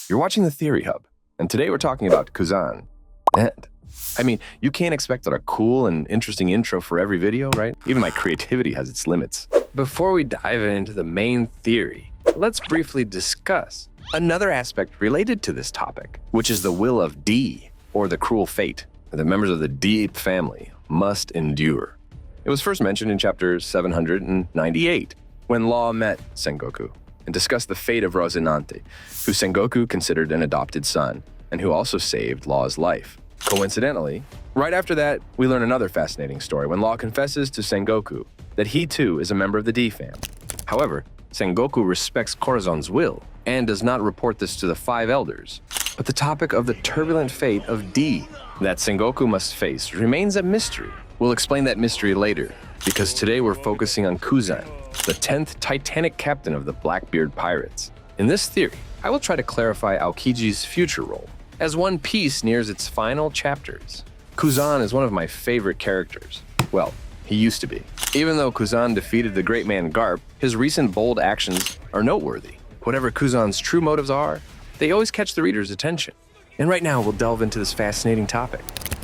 You're watching the Theory Hub, and today we're talking about Kuzan. And, I mean, you can't expect a cool and interesting intro for every video, right? Even my creativity has its limits. Before we dive into the main theory, let's briefly discuss another aspect related to this topic, which is the will of D, or the cruel fate that members of the D family must endure. It was first mentioned in chapter 798, when Law met Sengoku and discussed the fate of Rosinante, who Sengoku considered an adopted son, and who also saved Law's life. Coincidentally, right after that, we learn another fascinating story when Law confesses to Sengoku that he too is a member of the D fam. However, Sengoku respects Corazon's will and does not report this to the five elders. But the topic of the turbulent fate of D that Sengoku must face remains a mystery. We'll explain that mystery later, because today we're focusing on Kuzan, the 10th Titanic Captain of the Blackbeard Pirates. In this theory, I will try to clarify Aokiji's future role, as One Piece nears its final chapters. Kuzan is one of my favorite characters. Well, he used to be. Even though Kuzan defeated the great man Garp, his recent bold actions are noteworthy. Whatever Kuzan's true motives are, they always catch the reader's attention. And right now, we'll delve into this fascinating topic.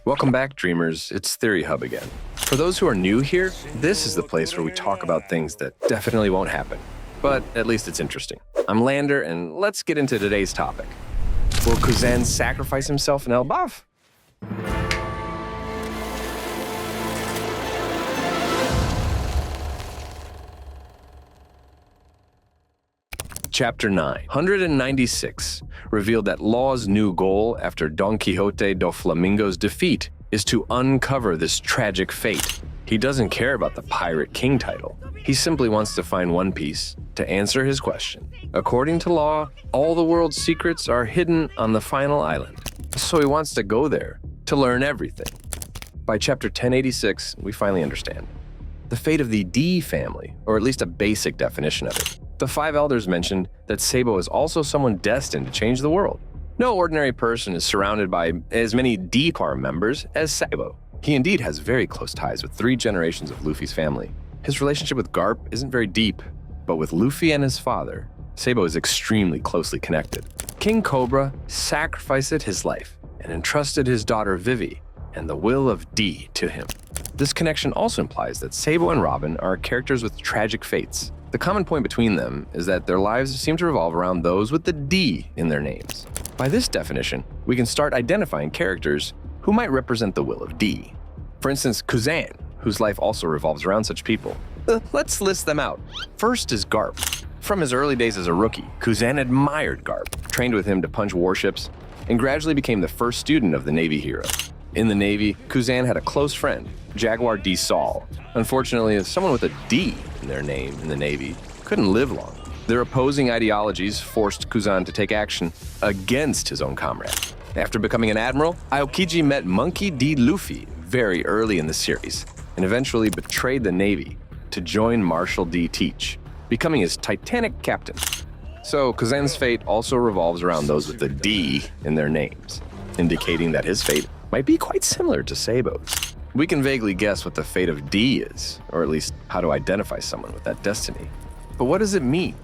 Welcome back, dreamers. It's Theory Hub again. For those who are new here, this is the place where we talk about things that definitely won't happen. But at least it's interesting. I'm Lander, and let's get into today's topic. Will Kuzan sacrifice himself in Elbaf? Chapter 9, 196, revealed that Law's new goal after Don Quixote do Flamingo's defeat is to uncover this tragic fate. He doesn't care about the Pirate King title. He simply wants to find One Piece to answer his question. According to Law, all the world's secrets are hidden on the final island. So he wants to go there to learn everything. By chapter 1086, we finally understand the fate of the D family, or at least a basic definition of it. The five elders mentioned that Sabo is also someone destined to change the world. No ordinary person is surrounded by as many D-Par members as Sabo. He indeed has very close ties with 3 generations of Luffy's family. His relationship with Garp isn't very deep, but with Luffy and his father, Sabo is extremely closely connected. King Cobra sacrificed his life and entrusted his daughter Vivi and the will of D to him. This connection also implies that Sabo and Robin are characters with tragic fates. The common point between them is that their lives seem to revolve around those with the D in their names. By this definition, we can start identifying characters who might represent the will of D. For instance, Kuzan, whose life also revolves around such people. Let's list them out. First is Garp. From his early days as a rookie, Kuzan admired Garp, trained with him to punch warships, and gradually became the first student of the Navy hero. In the Navy, Kuzan had a close friend, Jaguar D. Saul. Unfortunately, someone with a D in their name in the Navy couldn't live long. Their opposing ideologies forced Kuzan to take action against his own comrade. After becoming an admiral, Aokiji met Monkey D. Luffy very early in the series and eventually betrayed the Navy to join Marshal D. Teach, becoming his Titanic Captain. So Kuzan's fate also revolves around those with the D in their names, indicating that his fate might be quite similar to Sabo's. We can vaguely guess what the fate of D is, or at least how to identify someone with that destiny. But what does it mean?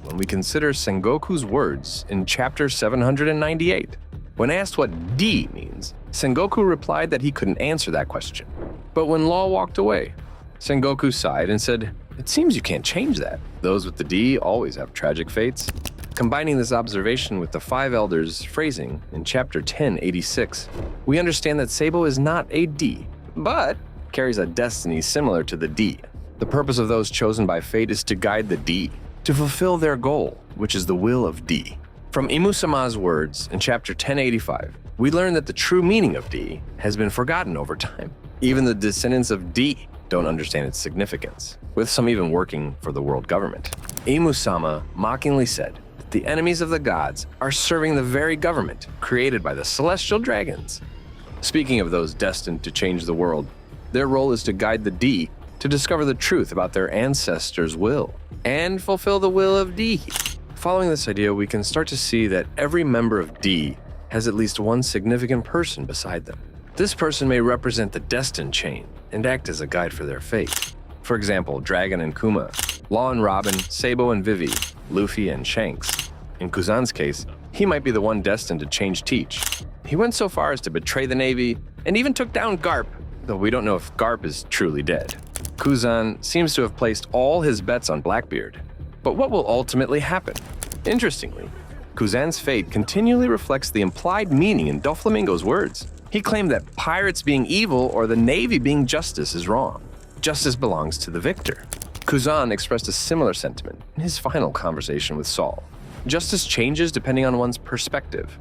When we consider Sengoku's words in chapter 798. When asked what D means, Sengoku replied that he couldn't answer that question. But when Law walked away, Sengoku sighed and said, "It seems you can't change that. Those with the D always have tragic fates." Combining this observation with the five elders' phrasing in chapter 1086, we understand that Sabo is not a D, but carries a destiny similar to the D. The purpose of those chosen by fate is to guide the D, to fulfill their goal, which is the will of D. From Imu-sama's words in chapter 1085, we learn that the true meaning of D has been forgotten over time. Even the descendants of D don't understand its significance, with some even working for the world government. Imu-sama mockingly said that the enemies of the gods are serving the very government created by the celestial dragons. Speaking of those destined to change the world, their role is to guide the D to discover the truth about their ancestors' will and fulfill the will of D. Following this idea, we can start to see that every member of D has at least one significant person beside them. This person may represent the destined chain and act as a guide for their fate. For example, Dragon and Kuma, Law and Robin, Sabo and Vivi, Luffy and Shanks. In Kuzan's case, He might be the one destined to change Teach. He went so far as to betray the Navy and even took down Garp, though we don't know if Garp is truly dead. Kuzan seems to have placed all his bets on Blackbeard. But what will ultimately happen? Interestingly, Kuzan's fate continually reflects the implied meaning in Doflamingo's words. He claimed that pirates being evil or the Navy being justice is wrong. Justice belongs to the victor. Kuzan expressed a similar sentiment in his final conversation with Saul. Justice changes depending on one's perspective.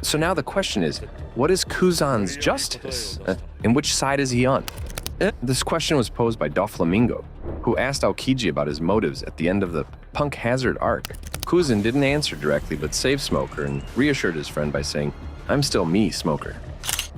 So now the question is, what is Kuzan's justice? And which side is he on? This question was posed by Doflamingo, who asked Aokiji about his motives at the end of the Punk Hazard arc. Kuzan didn't answer directly but saved Smoker and reassured his friend by saying, "I'm still me, Smoker."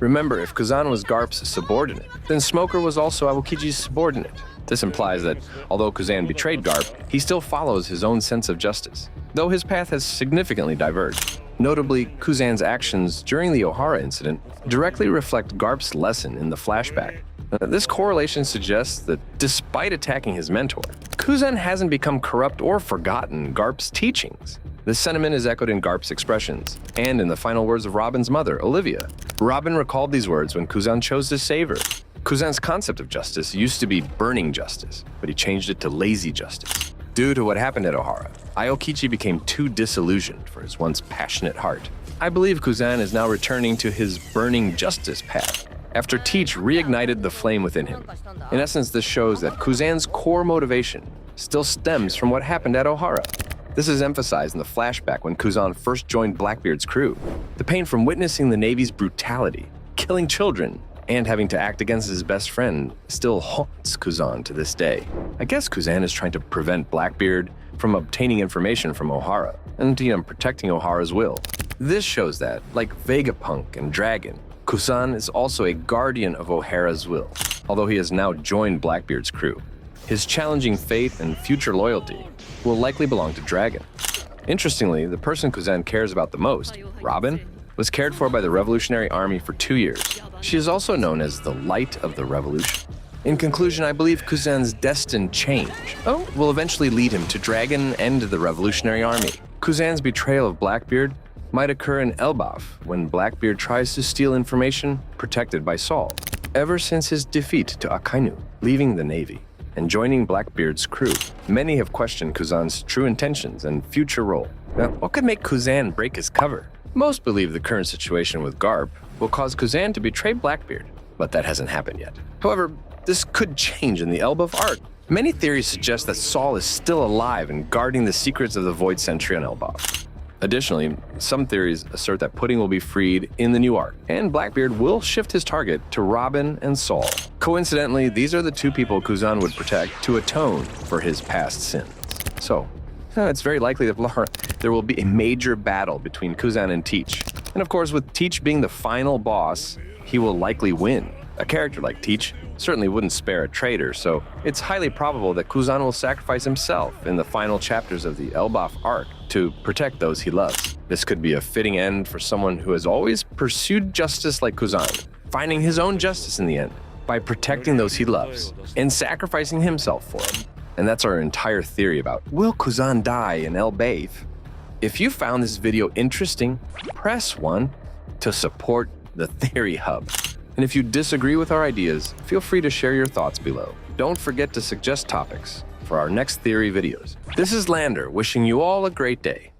Remember, if Kuzan was Garp's subordinate, then Smoker was also Aokiji's subordinate. This implies that although Kuzan betrayed Garp, he still follows his own sense of justice, though his path has significantly diverged. Notably, Kuzan's actions during the Ohara incident directly reflect Garp's lesson in the flashback. This correlation suggests that despite attacking his mentor, Kuzan hasn't become corrupt or forgotten Garp's teachings. This sentiment is echoed in Garp's expressions, and in the final words of Robin's mother, Olivia. Robin recalled these words when Kuzan chose to save her. Kuzan's concept of justice used to be burning justice, but he changed it to lazy justice. Due to what happened at Ohara, Aokiji became too disillusioned for his once passionate heart. I believe Kuzan is now returning to his burning justice path, after Teach reignited the flame within him. In essence, this shows that Kuzan's core motivation still stems from what happened at Ohara. This is emphasized in the flashback when Kuzan first joined Blackbeard's crew. The pain from witnessing the Navy's brutality, killing children, and having to act against his best friend still haunts Kuzan to this day. I guess Kuzan is trying to prevent Blackbeard from obtaining information from Ohara and protecting Ohara's will. This shows that, like Vegapunk and Dragon, Kuzan is also a guardian of Ohara's will, although he has now joined Blackbeard's crew. His challenging fate and future loyalty will likely belong to Dragon. Interestingly, the person Kuzan cares about the most, Robin, was cared for by the Revolutionary Army for 2 years. She is also known as the Light of the Revolution. In conclusion, I believe Kuzan's destined change will eventually lead him to Dragon and the Revolutionary Army. Kuzan's betrayal of Blackbeard might occur in Elbaf when Blackbeard tries to steal information protected by Saul. Ever since his defeat to Akainu, leaving the Navy, and joining Blackbeard's crew, many have questioned Kuzan's true intentions and future role. Now, what could make Kuzan break his cover? Most believe the current situation with Garp will cause Kuzan to betray Blackbeard, but that hasn't happened yet. However, this could change in the Elbaf arc. Many theories suggest that Saul is still alive and guarding the secrets of the Void Sentry on Elbaf. Additionally, some theories assert that Pudding will be freed in the new arc, and Blackbeard will shift his target to Robin and Saul. Coincidentally, these are the two people Kuzan would protect to atone for his past sins. So, it's very likely that there will be a major battle between Kuzan and Teach. And of course, with Teach being the final boss, he will likely win. A character like Teach certainly wouldn't spare a traitor, so it's highly probable that Kuzan will sacrifice himself in the final chapters of the Elbaf arc to protect those he loves. This could be a fitting end for someone who has always pursued justice like Kuzan, finding his own justice in the end by protecting those he loves and sacrificing himself for them. And that's our entire theory about will Kuzan die in Elbaf? If you found this video interesting, press 1 to support the Theory Hub. And if you disagree with our ideas, feel free to share your thoughts below. Don't forget to suggest topics for our next theory videos. This is Lander, wishing you all a great day.